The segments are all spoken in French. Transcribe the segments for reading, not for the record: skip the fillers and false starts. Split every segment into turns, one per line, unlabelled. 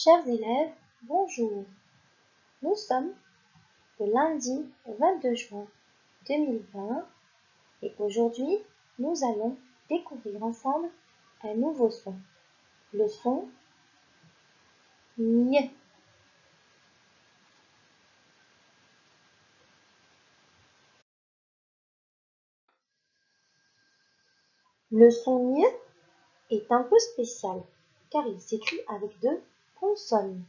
Chers élèves, bonjour. Nous sommes le lundi 22 juin 2020 et aujourd'hui, nous allons découvrir ensemble un nouveau son. Le son ñ. Le son ñ est un peu spécial car il s'écrit avec deux consonnes.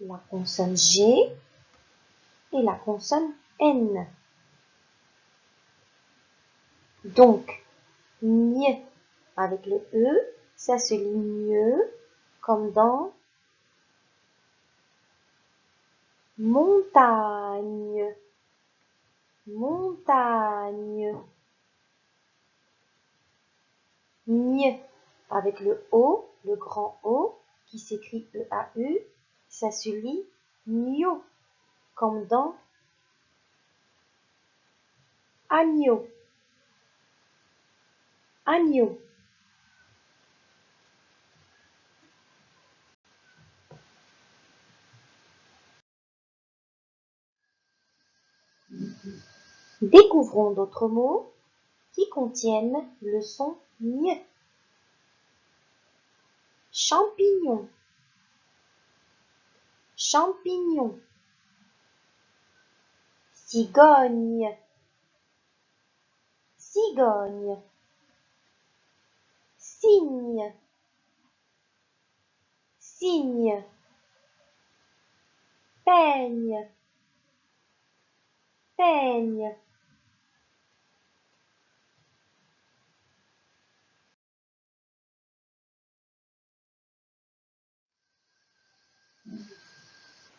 La consonne G et la consonne N. Donc, ñ avec le E, ça se lit mieux comme dans montagne, montagne. Ñ avec le O, le grand O, qui s'écrit E-A-U, ça se lit nio, comme dans agneau, agneau. Découvrons d'autres mots qui contiennent le son ñ. Champignon, champignon. Cigogne, cigogne. Cygne, cygne. Peigne, peigne.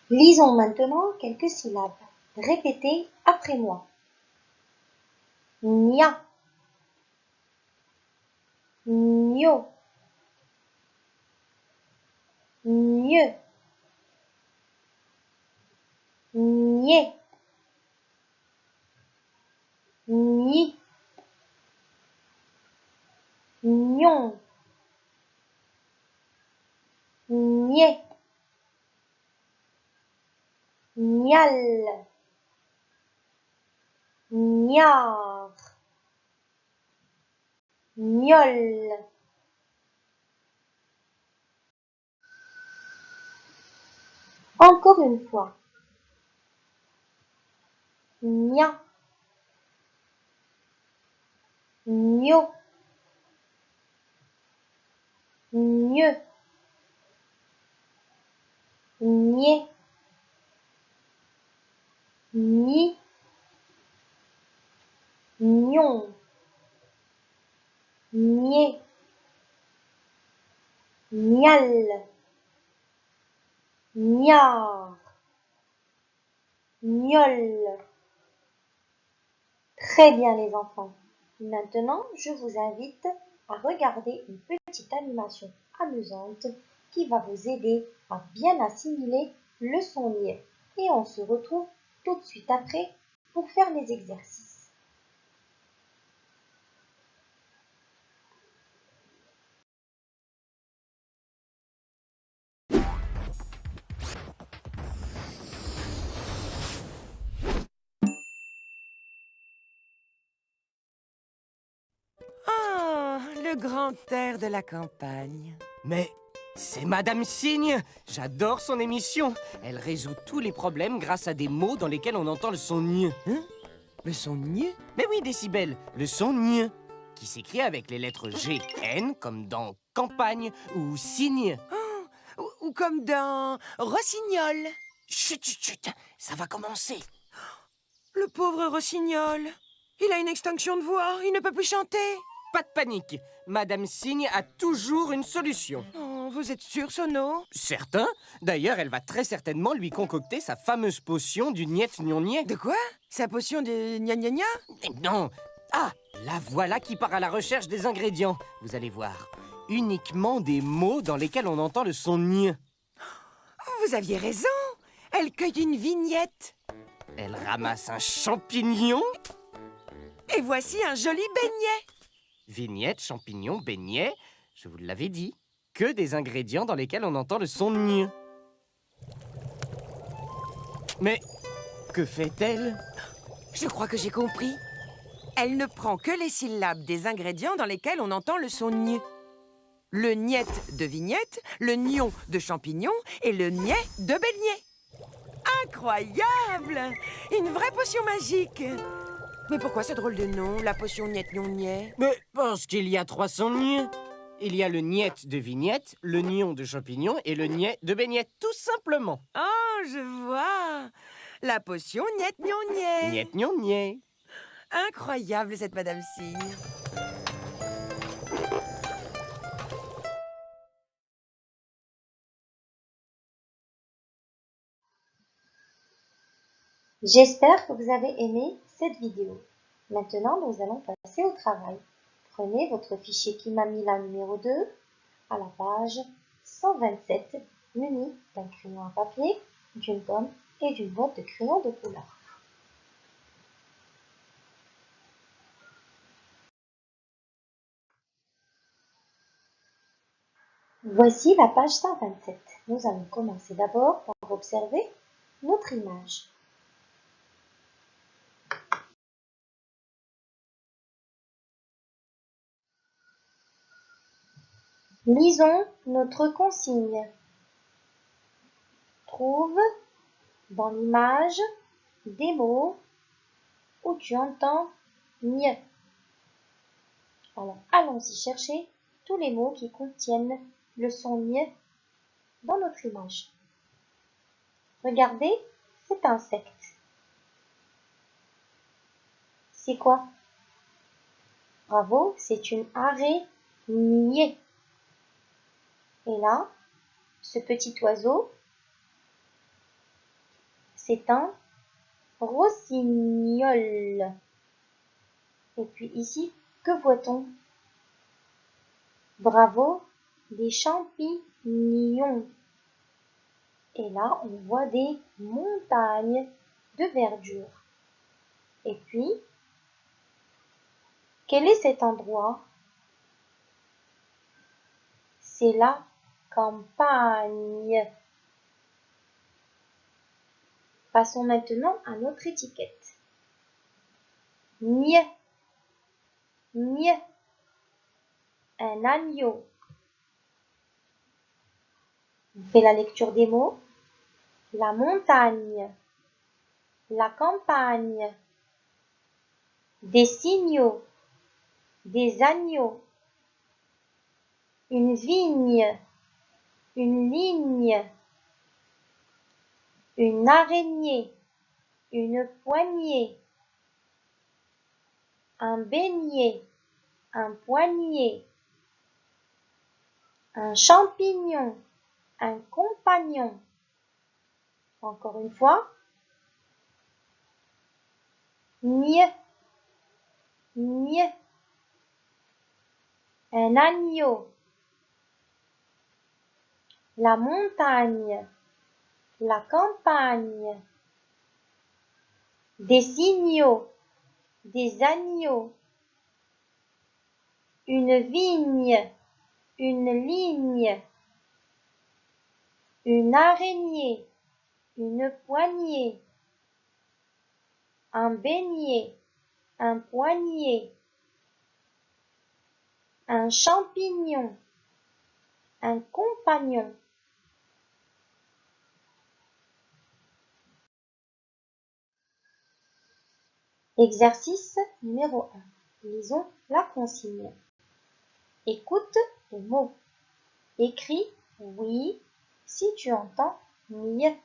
Lisons maintenant quelques syllabes. Répétez après moi. Nia, nio, gneu, niais, ni, gnon, niais, nial, niard, gnole. Encore une fois. Nia, gneu, gneu, niais, ni, gnon, niais, nial, niard, gnole. Très bien les enfants. Maintenant, je vous invite à regarder une petite animation amusante qui va vous aider à bien assimiler le son ñ. Et on se retrouve tout de suite après pour faire les exercices.
Ah, le grand air de la campagne.
Mais c'est Madame Cygne. J'adore son émission. Elle résout tous les problèmes grâce à des mots dans lesquels on entend le son ñ.
Hein? Le son ñ?
Mais oui, Décibel, le son ñ, qui s'écrit avec les lettres G, N, comme dans campagne ou cygne.
Ou comme dans Rossignol.
Chut, chut, chut, ça va commencer.
Le pauvre Rossignol. Il a une extinction de voix, il ne peut plus chanter.
Pas de panique, Madame Cygne a toujours une solution.
Oh, vous êtes sûr, Sono?
Certain. D'ailleurs, elle va très certainement lui concocter sa fameuse potion du niet gnon niet.
De quoi? Sa potion de gna gna gna?
Non. Ah, la voilà qui part à la recherche des ingrédients. Vous allez voir. Uniquement des mots dans lesquels on entend le son ñ.
Vous aviez raison. Elle cueille une vignette.
Elle ramasse un champignon.
Et voici un joli beignet.
Vignette, champignon, beignet. Je vous l'avais dit. que des ingrédients dans lesquels on entend le son ñ. Mais que fait-elle?
Je crois que j'ai compris. Elle ne prend que les syllabes des ingrédients dans lesquels on entend le son ñ. Le niet de vignette, le gnon de champignon et le niais de beignet. Incroyable! Une vraie potion magique! Mais pourquoi ce drôle de nom, la potion niet gnon niais?
Mais parce qu'il y a 300 ñ. Il y a le niet de vignette, le gnon de champignon et le niais de beignet, tout simplement.
Oh, je vois! La potion niet gnon niais.
Niet gnon niais.
Incroyable cette Madame Cygne.
J'espère que vous avez aimé cette vidéo. Maintenant, nous allons passer au travail. Prenez votre fichier Kimamila numéro 2 à la page 127, muni d'un crayon à papier, d'une gomme et d'une boîte de crayons de couleur. Voici la page 127. Nous allons commencer d'abord par observer notre image. Lisons notre consigne. Trouve dans l'image des mots où tu entends ñ. Alors, allons-y chercher tous les mots qui contiennent le son ñ dans notre image. Regardez cet insecte. C'est quoi? Bravo, c'est une araignée. Et là, ce petit oiseau, c'est un rossignol. Et puis ici, que voit-on? Bravo, des champignons. Et là, on voit des montagnes de verdure. Et puis, quel est cet endroit? C'est la campagne. Passons maintenant à notre étiquette. Ñ, ñ, un agneau. On fait la lecture des mots. La montagne, la campagne, des signaux, des agneaux, une vigne, une ligne, une araignée, une poignée, un beignet, un poignet, un champignon, un compagnon. Encore une fois. Ñ, ñ, un agneau, la montagne, la campagne, des signaux, des agneaux, une vigne, une ligne, une araignée, une poignée, un beignet, un poignet, un champignon, un compagnon. Exercice numéro 1. Lisons la consigne. Écoute les mots. Écris oui si tu entends ñ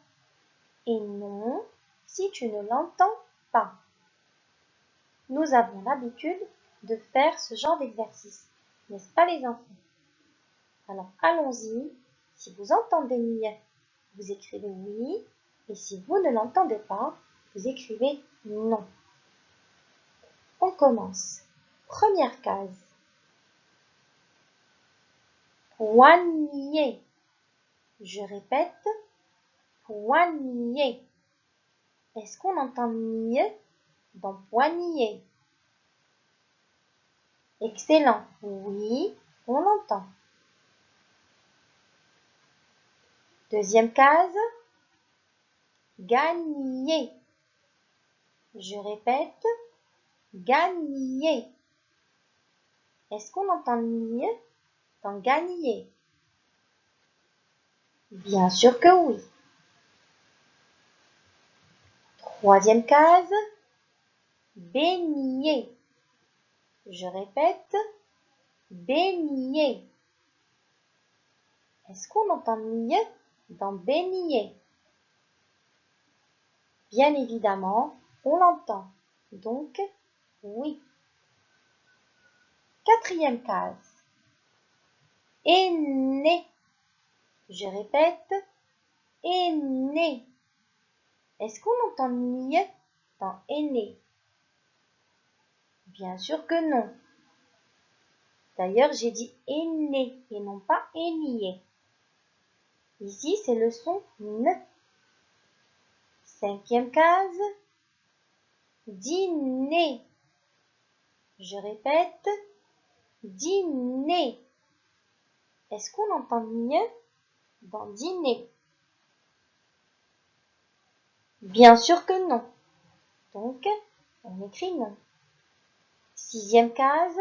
et non si tu ne l'entends pas. Nous avons l'habitude de faire ce genre d'exercice, n'est-ce pas les enfants? Alors allons-y. Si vous entendez ñ, vous écrivez oui, et si vous ne l'entendez pas, vous écrivez non. On commence. Première case. Poignet. Je répète, poignet. Est-ce qu'on entend ñ dans poignet? Excellent. Oui, on l'entend. Deuxième case, gagner. Je répète, gagner. Est-ce qu'on entend mieux dans gagner? Bien sûr que oui. Troisième case, baigner. Je répète, baigner. Est-ce qu'on entend mieux dans baigner? Bien évidemment, on l'entend. Donc, oui. Quatrième case, aîné. Je répète, aîné. Est-ce qu'on entend mieux dans aîné? Bien sûr que non. D'ailleurs, j'ai dit aîné et non pas aîné. Ici, c'est le son N. Cinquième case, dîner. Je répète, dîner. Est-ce qu'on entend mieux dans dîner? Bien sûr que non. Donc, on écrit non. Sixième case,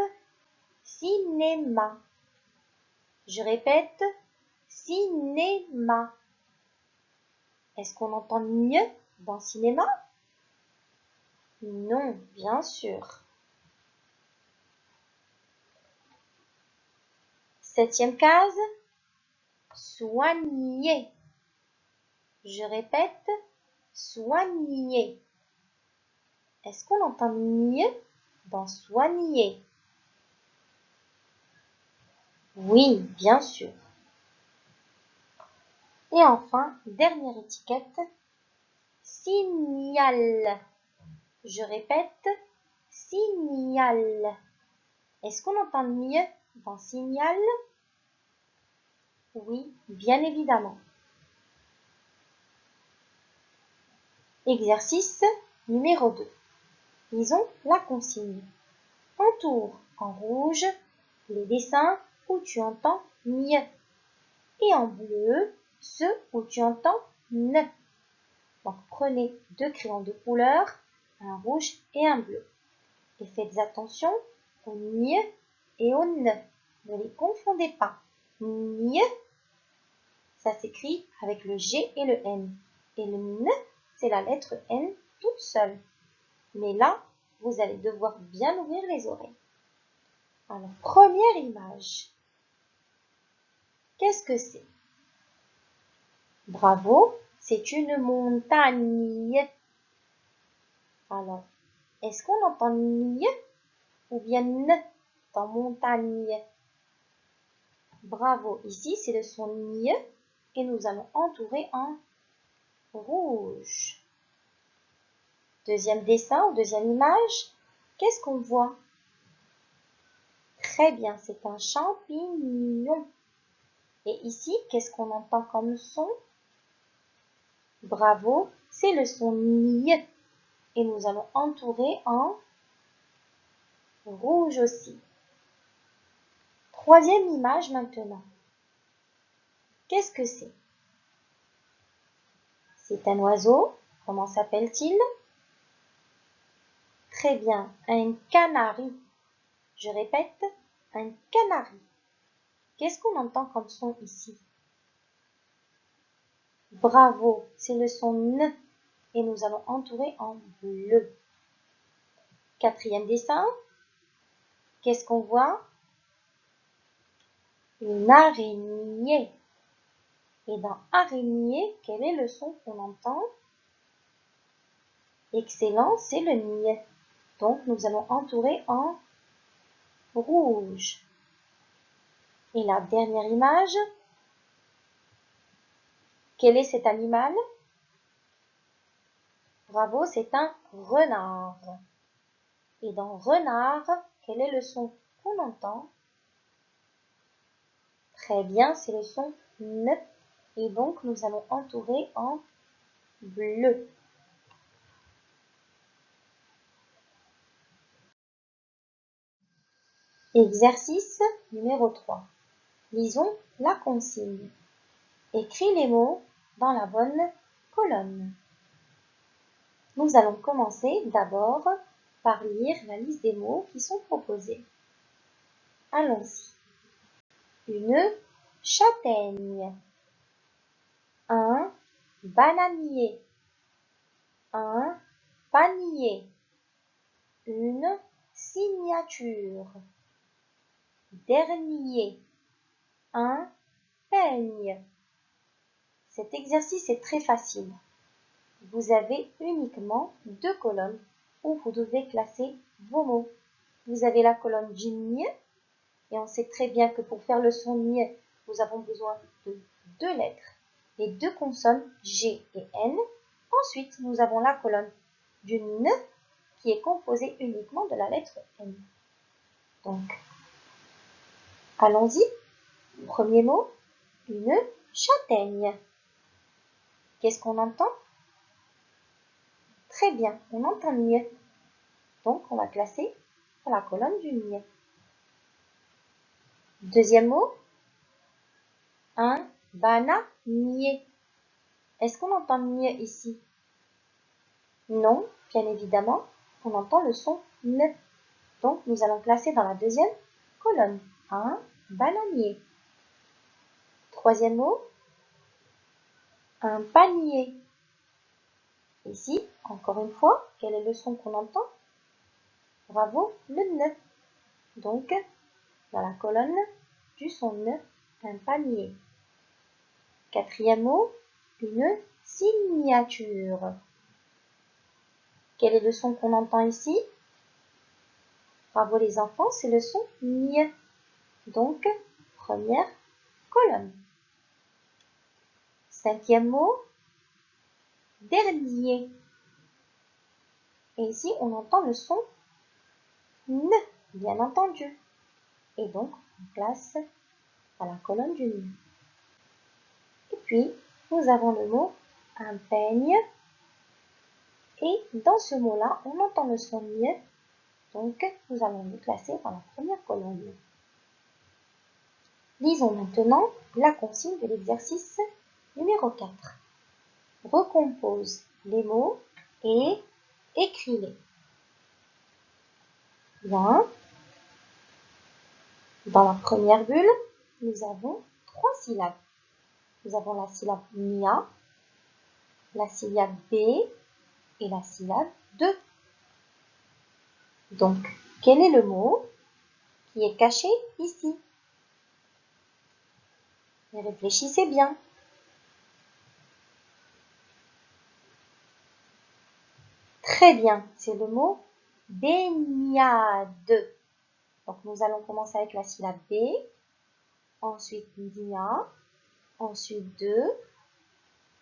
cinéma. Je répète, cinéma. Est-ce qu'on entend mieux dans cinéma? Non, bien sûr. Septième case, soigner. Je répète, soigner. Est-ce qu'on entend mieux dans soigner? Oui, bien sûr. Et enfin, dernière étiquette, signal. Je répète, signal. Est-ce qu'on entend mieux dans signal? Oui, bien évidemment. Exercice numéro 2. Lisons la consigne. Entoure en rouge les dessins où tu entends mieux et en bleu ceux où tu entends ne. Donc prenez deux crayons de couleur, un rouge et un bleu. Et faites attention au mieux et au ne. Ne les confondez pas. Mieux, ça s'écrit avec le G et le N. Et le ne, c'est la lettre N toute seule. Mais là, vous allez devoir bien ouvrir les oreilles. Alors, première image. Qu'est-ce que c'est? Bravo, c'est une montagne. Alors, est-ce qu'on entend mieux ou bien ne dans montagne? Bravo, ici c'est le son mieux et nous allons entourer en rouge. Deuxième dessin ou deuxième image, qu'est-ce qu'on voit? Très bien, c'est un champignon. Et ici, qu'est-ce qu'on entend comme son? Bravo, c'est le son mieux. Et nous allons entourer en rouge aussi. Troisième image maintenant. Qu'est-ce que c'est? C'est un oiseau. Comment s'appelle-t-il? Très bien, un canari. Je répète, un canari. Qu'est-ce qu'on entend comme son ici? Bravo, c'est le son N et nous allons entourer en bleu. Quatrième dessin, qu'est-ce qu'on voit? Une araignée. Et dans araignée, quel est le son qu'on entend? Excellent, c'est le niais. Donc nous allons entourer en rouge. Et la dernière image, quel est cet animal? Bravo, c'est un renard. Et dans renard, quel est le son qu'on entend? Très bien, c'est le son N. Et donc, nous allons entourer en bleu. Exercice numéro 3. Lisons la consigne. Écris les mots dans la bonne colonne. Nous allons commencer d'abord par lire la liste des mots qui sont proposés. Allons-y. Une châtaigne. Un bananier. Un panier. Une signature. Dernier. Un peigne. Cet exercice est très facile. Vous avez uniquement 2 colonnes où vous devez classer vos mots. Vous avez la colonne du ñ, et on sait très bien que pour faire le son ñ, nous avons besoin de 2 lettres, les 2 consonnes G et N. Ensuite, nous avons la colonne du N qui est composée uniquement de la lettre N. Donc, allons-y. Premier mot, une châtaigne. Qu'est-ce qu'on entend? Très bien, on entend ñ. Donc, on va classer dans la colonne du ñ. Deuxième mot, un bananier. Est-ce qu'on entend ñ ici? Non, bien évidemment, on entend le son n. Donc, nous allons classer dans la deuxième colonne. Un bananier. Troisième mot, un panier. Ici, encore une fois, quel est le son qu'on entend? Bravo, le n. Donc, dans la colonne du son n, un panier. Quatrième mot, une signature. Quel est le son qu'on entend ici? Bravo les enfants, c'est le son ñ. Donc, première colonne. Cinquième mot, dernier. Et ici, on entend le son n, bien entendu. Et donc, on place à la colonne du n. Et puis, nous avons le mot un peigne. Et dans ce mot-là, on entend le son ñ. Donc, nous allons le classer dans la première colonne. Lisons maintenant la consigne de l'exercice numéro 4. Recompose les mots et écris-les. Bien. Dans la première bulle, nous avons 3 syllabes. Nous avons la syllabe nia, la syllabe b et la syllabe de. Donc, quel est le mot qui est caché ici? Et réfléchissez bien. Très bien, c'est le mot baignade. Donc, nous allons commencer avec la syllabe B, ensuite nia, ensuite de,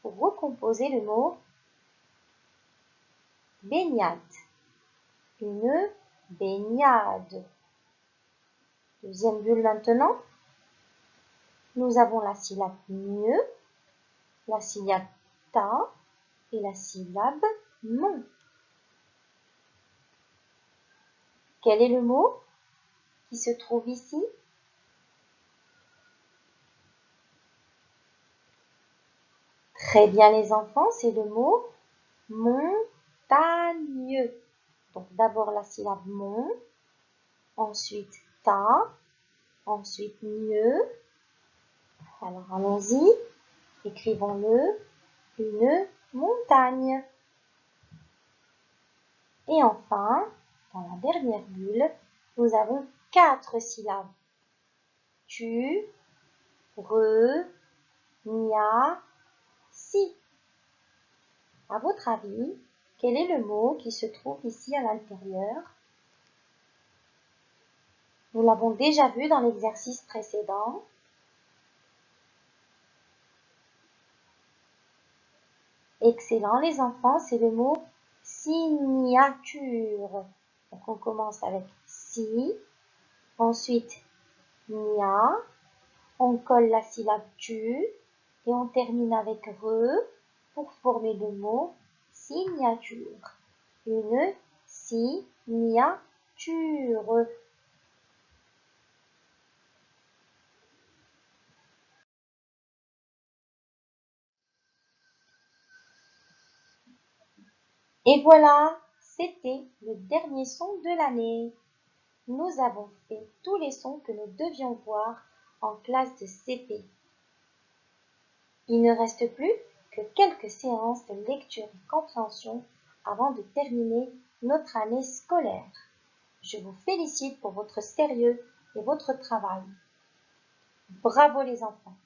pour recomposer le mot baignade. Une baignade. Deuxième bulle maintenant. Nous avons la syllabe ñ, la syllabe ta et la syllabe mon. Quel est le mot qui se trouve ici? Très bien les enfants, c'est le mot montagne. Donc d'abord la syllabe mon, ensuite ta, ensuite ñ. Alors allons-y, écrivons-le, une montagne. Et enfin, dans la dernière bulle, nous avons 4 syllabes. Tu, re, nia, si. À votre avis, quel est le mot qui se trouve ici à l'intérieur? Nous l'avons déjà vu dans l'exercice précédent. Excellent les enfants, c'est le mot signature. Donc on commence avec si, ensuite nia, on colle la syllabe tu et on termine avec re pour former le mot signature. Une signature. Et voilà, c'était le dernier son de l'année. Nous avons fait tous les sons que nous devions voir en classe de CP. Il ne reste plus que quelques séances de lecture et compréhension avant de terminer notre année scolaire. Je vous félicite pour votre sérieux et votre travail. Bravo les enfants!